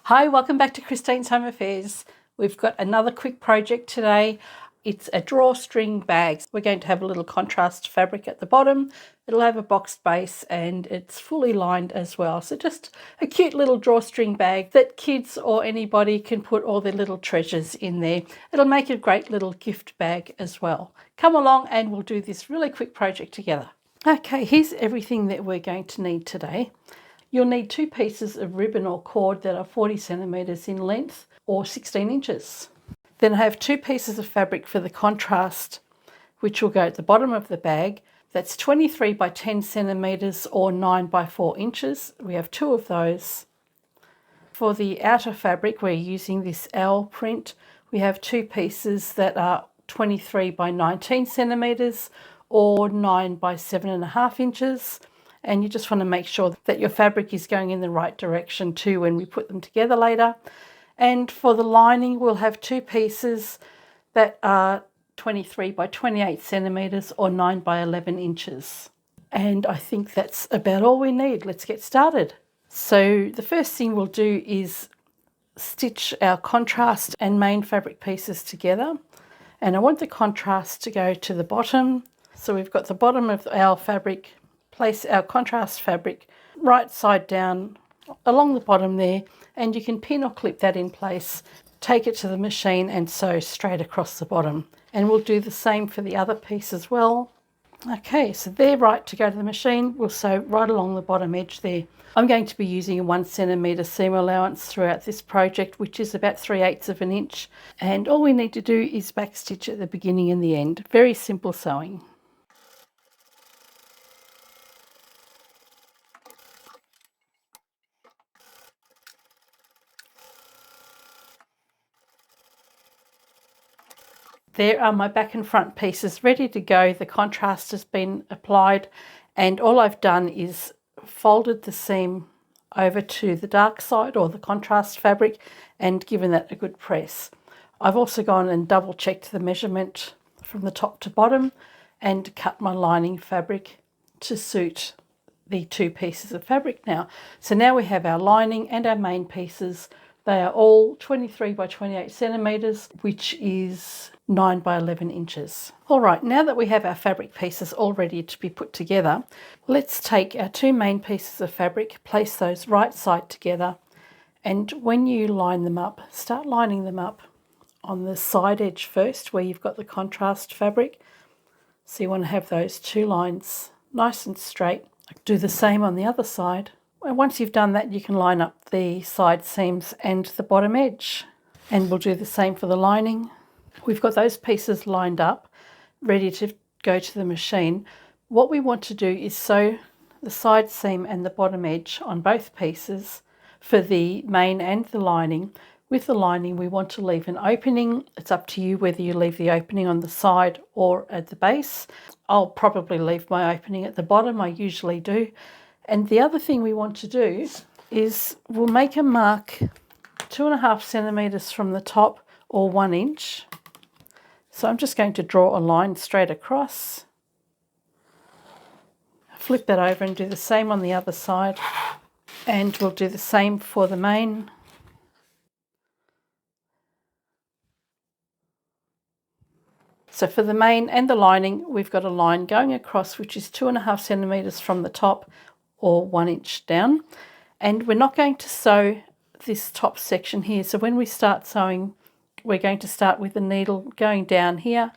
Hi, welcome back to Christine's Home Affairs. We've got another quick project today. It's a drawstring bag. We're going to have a little contrast fabric at the bottom. It'll have a boxed base and it's fully lined as well. So just a cute little drawstring bag that kids or anybody can put all their little treasures in there. It'll make a great little gift bag as well. Come along and we'll do this really quick project together. Okay, here's everything that we're going to need today. You'll need 2 pieces of ribbon or cord that are 40 centimetres in length or 16 inches. Then I have 2 pieces of fabric for the contrast, which will go at the bottom of the bag. That's 23 by 10 centimetres or 9 by 4 inches. We have 2 of those. For the outer fabric, we're using this owl print. We have 2 pieces that are 23 by 19 centimetres or 9 by 7.5 inches. And you just want to make sure that your fabric is going in the right direction too when we put them together later. And for the lining, we'll have 2 pieces that are 23 by 28 centimetres or 9 by 11 inches. And I think that's about all we need. Let's get started. So the first thing we'll do is stitch our contrast and main fabric pieces together. And I want the contrast to go to the bottom. So we've got the bottom of our fabric. Place our contrast fabric right side down along the bottom there, and you can pin or clip that in place. Take it to the machine and sew straight across the bottom. And we'll do the same for the other piece as well. Okay, so they're right to go to the machine. We'll sew right along the bottom edge there. I'm going to be using a 1 centimetre seam allowance throughout this project, which is about 3/8 of an inch. And all we need to do is backstitch at the beginning and the end. Very simple sewing. There are my back and front pieces ready to go. The contrast has been applied and all I've done is folded the seam over to the dark side or the contrast fabric and given that a good press. I've also gone and double checked the measurement from the top to bottom and cut my lining fabric to suit the 2 pieces of fabric now. So now we have our lining and our main pieces. They are all 23 by 28 centimetres, which is 9 by 11 inches. All right, now that we have our fabric pieces all ready to be put together, let's take our 2 main pieces of fabric, place those right side together, and when you line them up, start lining them up on the side edge first where you've got the contrast fabric. So you want to have those 2 lines nice and straight. Do the same on the other side. And once you've done that, you can line up the side seams and the bottom edge. And we'll do the same for the lining. We've got those pieces lined up, ready to go to the machine. What we want to do is sew the side seam and the bottom edge on both pieces for the main and the lining. With the lining, we want to leave an opening. It's up to you whether you leave the opening on the side or at the base. I'll probably leave my opening at the bottom. I usually do. And the other thing we want to do is we'll make a mark 2.5 centimetres from the top or 1 inch. So I'm just going to draw a line straight across. Flip that over and do the same on the other side. And we'll do the same for the main. So for the main and the lining, we've got a line going across, which is 2.5 centimetres from the top or 1 inch down. And we're not going to sew this top section here. So when we start sewing, we're going to start with the needle going down here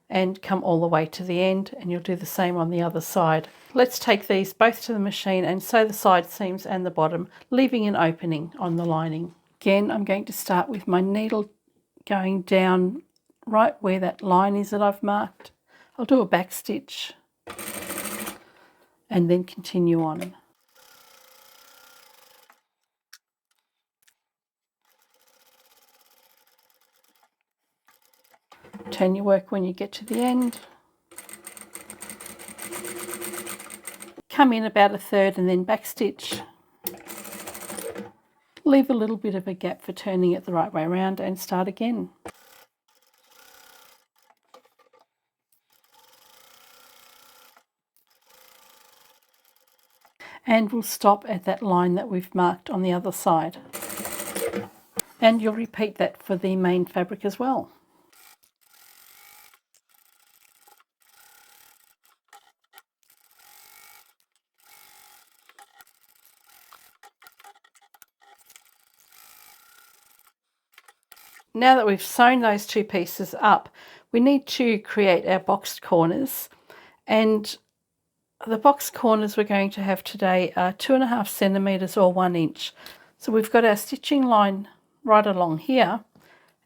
and come all the way to the end, and you'll do the same on the other side. Let's take these both to the machine and sew the side seams and the bottom, leaving an opening on the lining. Again, I'm going to start with my needle going down right where that line is that I've marked. I'll do a back stitch and then continue on. Turn your work when you get to the end. Come in about 1/3 and then back stitch. Leave a little bit of a gap for turning it the right way around and start again. And we'll stop at that line that we've marked on the other side. And you'll repeat that for the main fabric as well. Now that we've sewn those two pieces up, we need to create our boxed corners, and the boxed corners we're going to have today are 2.5 centimetres or 1 inch. So we've got our stitching line right along here,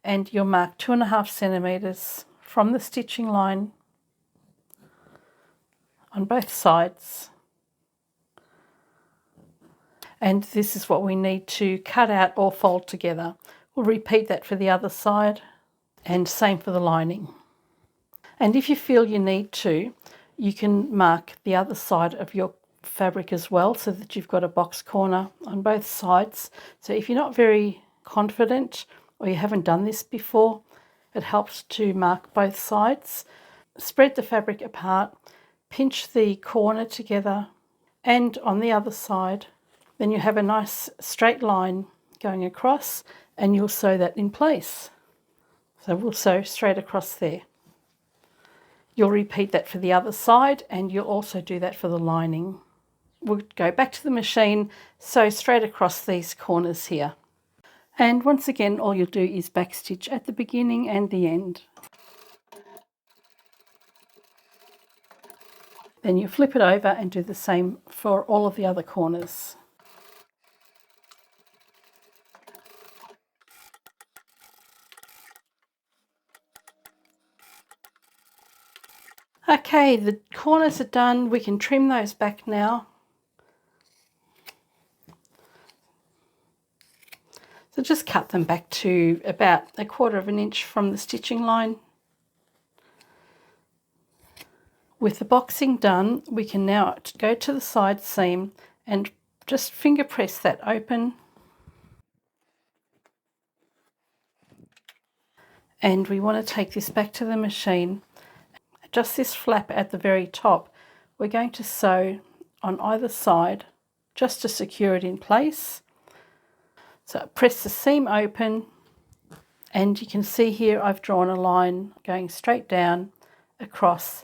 and you'll mark 2.5 centimetres from the stitching line on both sides. And this is what we need to cut out or fold together. We'll repeat that for the other side, and same for the lining. And if you feel you need to, you can mark the other side of your fabric as well, so that you've got a box corner on both sides. So if you're not very confident or you haven't done this before, it helps to mark both sides. Spread the fabric apart, pinch the corner together, and on the other side, then you have a nice straight line going across, and you'll sew that in place. So we'll sew straight across there. You'll repeat that for the other side, and you'll also do that for the lining. We'll go back to the machine, sew straight across these corners here. And once again, all you'll do is backstitch at the beginning and the end. Then you flip it over and do the same for all of the other corners. Okay, the corners are done. We can trim those back now. So just cut them back to about 1/4 inch from the stitching line. With the boxing done, we can now go to the side seam and just finger press that open. And we want to take this back to the machine. Just this flap at the very top, we're going to sew on either side just to secure it in place. So press the seam open, and you can see here I've drawn a line going straight down, across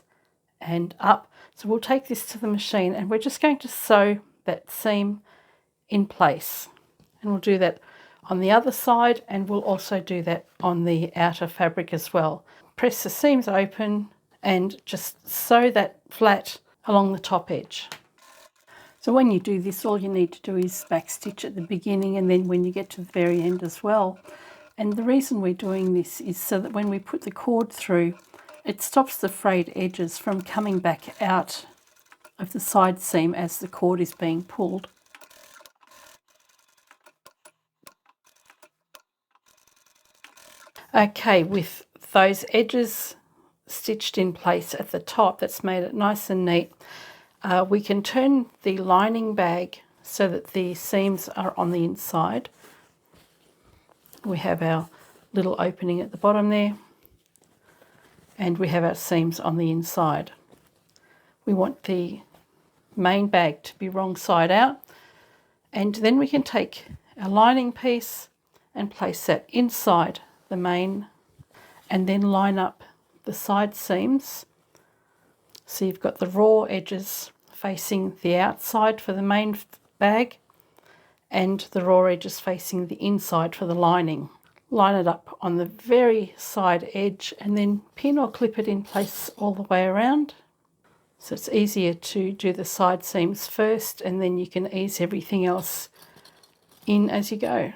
and up. So we'll take this to the machine, and we're just going to sew that seam in place. And we'll do that on the other side, and we'll also do that on the outer fabric as well. Press the seams open and just sew that flat along the top edge. So when you do this, all you need to do is backstitch at the beginning and then when you get to the very end as well. And the reason we're doing this is so that when we put the cord through, it stops the frayed edges from coming back out of the side seam as the cord is being pulled. Okay, with those edges stitched in place at the top, that's made it nice and neat. We can turn the lining bag so that the seams are on the inside. We have our little opening at the bottom there, and we have our seams on the inside. We want the main bag to be wrong side out, and then we can take our lining piece and place that inside the main, and then line up the side seams. So you've got the raw edges facing the outside for the main bag, and the raw edges facing the inside for the lining. Line it up on the very side edge and then pin or clip it in place all the way around. So it's easier to do the side seams first, and then you can ease everything else in as you go.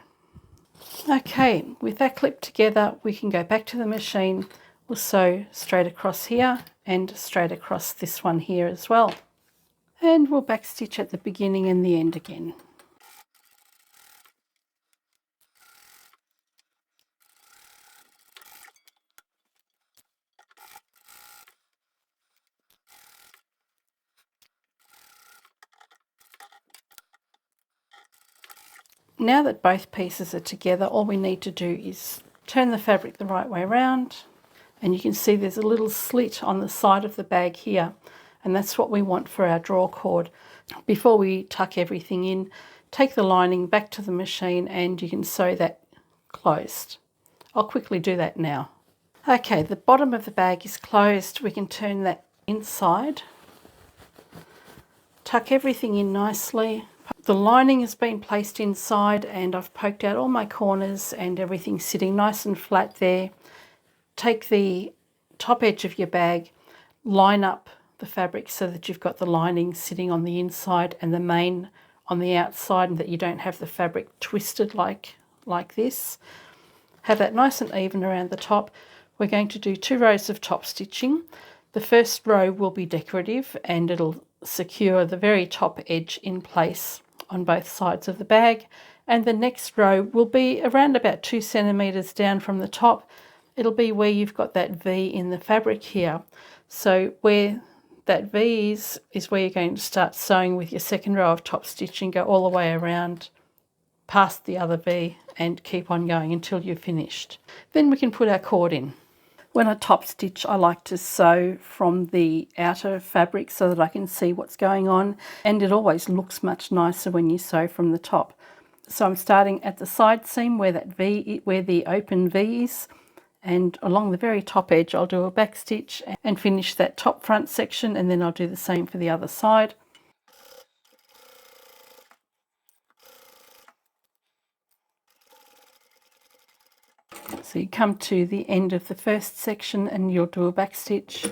Okay, with that clipped together, we can go back to the machine. We'll sew straight across here and straight across this one here as well. And we'll backstitch at the beginning and the end again. Now that both pieces are together, all we need to do is turn the fabric the right way around, and you can see there's a little slit on the side of the bag here, and that's what we want for our draw cord. Before we tuck everything in, take the lining back to the machine and you can sew that closed. I'll quickly do that now. Okay, the bottom of the bag is closed. We can turn that inside. Tuck everything in nicely. The lining has been placed inside and I've poked out all my corners and everything's sitting nice and flat there. Take the top edge of your bag, line up the fabric so that you've got the lining sitting on the inside and the main on the outside, and that you don't have the fabric twisted like this. Have that nice and even around the top. We're going to do 2 rows of top stitching. The first row will be decorative and it'll secure the very top edge in place on both sides of the bag, and the next row will be around about 2 centimeters down from the top. It'll be where you've got that V in the fabric here. So where that V is where you're going to start sewing with your second row of top stitching. Go all the way around past the other V and keep on going until you're finished. Then we can put our cord in. When I top stitch, I like to sew from the outer fabric so that I can see what's going on, and it always looks much nicer when you sew from the top. So I'm starting at the side seam where that V, where the open V is, and along the very top edge I'll do a back stitch and finish that top front section, and then I'll do the same for the other side. So you come to the end of the first section and you'll do a back stitch,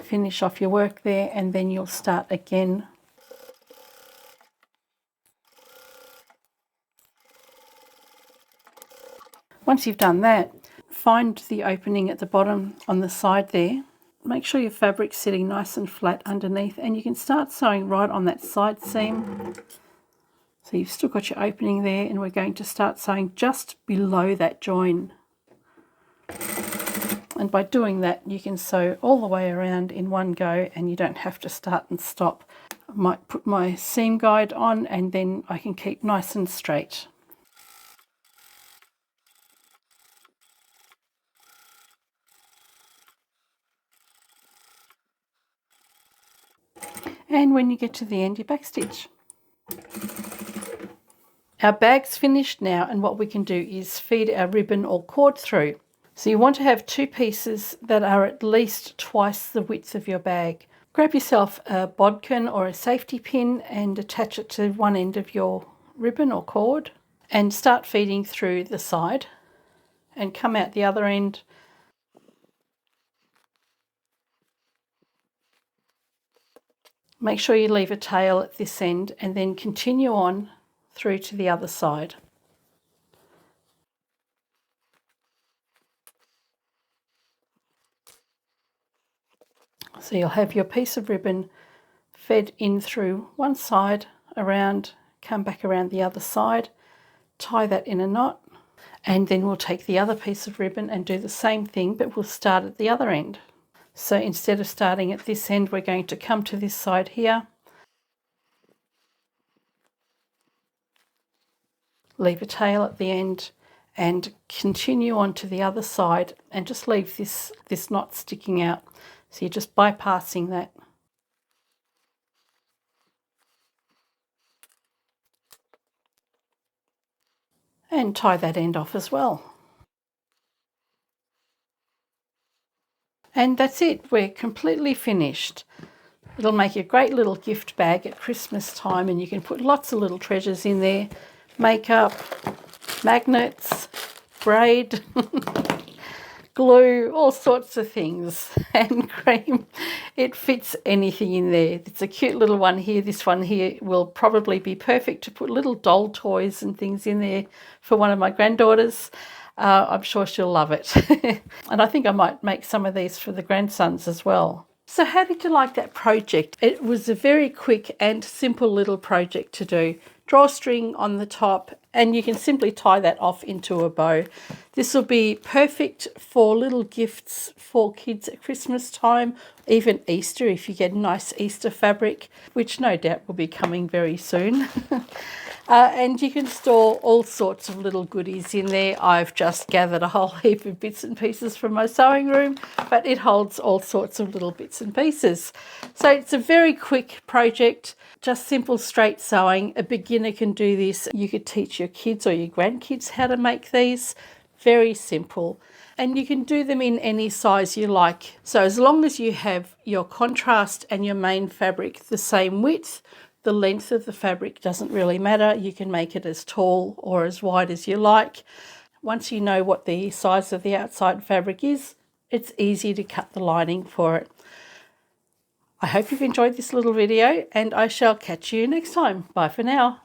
finish off your work there, and then you'll start again. Once you've done that, find the opening at the bottom on the side there. Make sure your fabric's sitting nice and flat underneath, and you can start sewing right on that side seam. So you've still got your opening there, and we're going to start sewing just below that join. And by doing that, you can sew all the way around in one go and you don't have to start and stop. I might put my seam guide on and then I can keep nice and straight. And when you get to the end, you backstitch. Our bag's finished now, and what we can do is feed our ribbon or cord through. So you want to have 2 pieces that are at least twice the width of your bag. Grab yourself a bodkin or a safety pin and attach it to one end of your ribbon or cord and start feeding through the side and come out the other end. Make sure you leave a tail at this end and then continue on through to the other side. So you'll have your piece of ribbon fed in through one side, around, come back around the other side, tie that in a knot, and then we'll take the other piece of ribbon and do the same thing, but we'll start at the other end. So instead of starting at this end, we're going to come to this side here, leave a tail at the end, and continue on to the other side and just leave this knot sticking out. So you're just bypassing that. And tie that end off as well. And that's it, we're completely finished. It'll make a great little gift bag at Christmas time, and you can put lots of little treasures in there. Makeup, magnets, braid, glue, all sorts of things, hand cream. It fits anything in there. It's a cute little one here. This one here will probably be perfect to put little doll toys and things in there for one of my granddaughters. I'm sure she'll love it. And I think I might make some of these for the grandsons as well. So how did you like that project? It was a very quick and simple little project to do. Drawstring on the top, and you can simply tie that off into a bow. This will be perfect for little gifts for kids at Christmas time, even Easter if you get nice Easter fabric, which no doubt will be coming very soon. And you can store all sorts of little goodies in there. I've just gathered a whole heap of bits and pieces from my sewing room, but it holds all sorts of little bits and pieces. So it's a very quick project, just simple straight sewing, a beginner beginner can do this. You could teach your kids or your grandkids how to make these. Very simple. And you can do them in any size you like. So as long as you have your contrast and your main fabric the same width, the length of the fabric doesn't really matter. You can make it as tall or as wide as you like. Once you know what the size of the outside fabric is, it's easy to cut the lining for it. I hope you've enjoyed this little video, and I shall catch you next time. Bye for now.